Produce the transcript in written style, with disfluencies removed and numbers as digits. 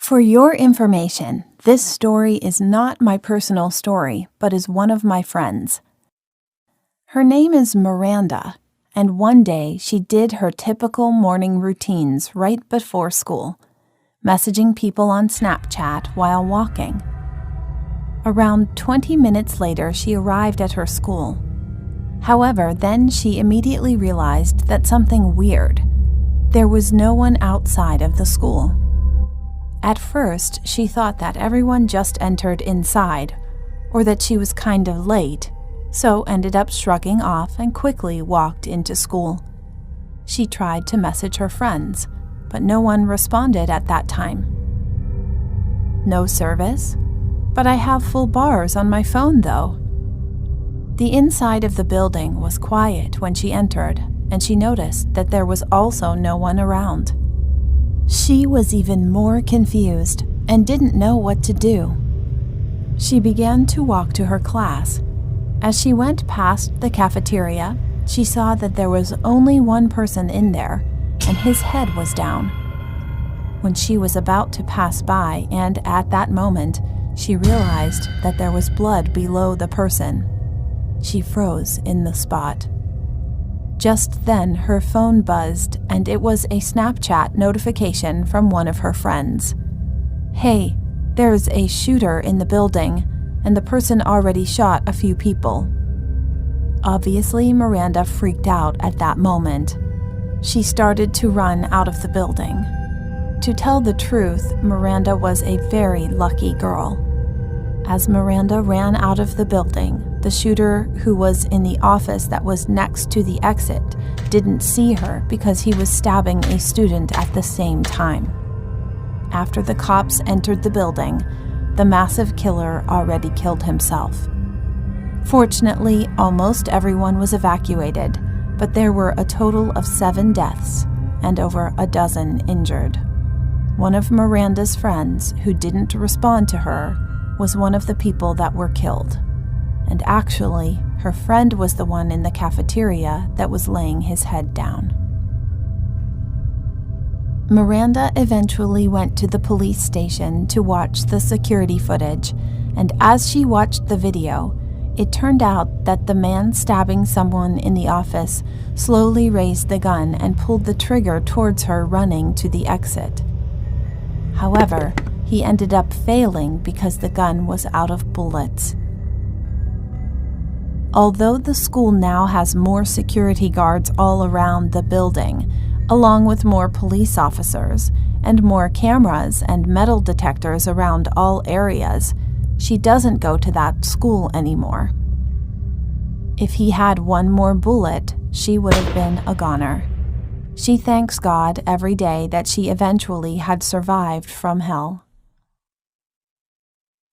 For your information, this story is not my personal story, but is one of my friends. Her name is Miranda, and one day she did her typical morning routines right before school, messaging people on Snapchat while walking. Around 20 minutes later, she arrived at her school. However, then she immediately realized that something weird. There was no one outside of the school. At first, she thought that everyone just entered inside, or that she was kind of late, so ended up shrugging off and quickly walked into school. She tried to message her friends, but no one responded at that time. No service? But I have full bars on my phone, though. The inside of the building was quiet when she entered, and she noticed that there was also no one around. She was even more confused and didn't know what to do. She began to walk to her class. As she went past the cafeteria, she saw that there was only one person in there, and his head was down. When she was about to pass by, and at that moment, she realized that there was blood below the person. She froze in the spot. Just then, her phone buzzed, and it was a Snapchat notification from one of her friends. "Hey, there's a shooter in the building, and the person already shot a few people." Obviously, Miranda freaked out at that moment. She started to run out of the building. To tell the truth, Miranda was a very lucky girl. As Miranda ran out of the building, the shooter, who was in the office that was next to the exit, didn't see her because he was stabbing a student at the same time. After the cops entered the building, the massive killer already killed himself. Fortunately, almost everyone was evacuated, but there were a total of 7 deaths and over a dozen injured. One of Miranda's friends, who didn't respond to her, was one of the people that were killed. And actually, her friend was the one in the cafeteria that was laying his head down. Miranda eventually went to the police station to watch the security footage, and as she watched the video, it turned out that the man stabbing someone in the office slowly raised the gun and pulled the trigger towards her running to the exit. However, he ended up failing because the gun was out of bullets. Although the school now has more security guards all around the building, along with more police officers and more cameras and metal detectors around all areas, she doesn't go to that school anymore. If he had one more bullet, she would have been a goner. She thanks God every day that she eventually had survived from hell.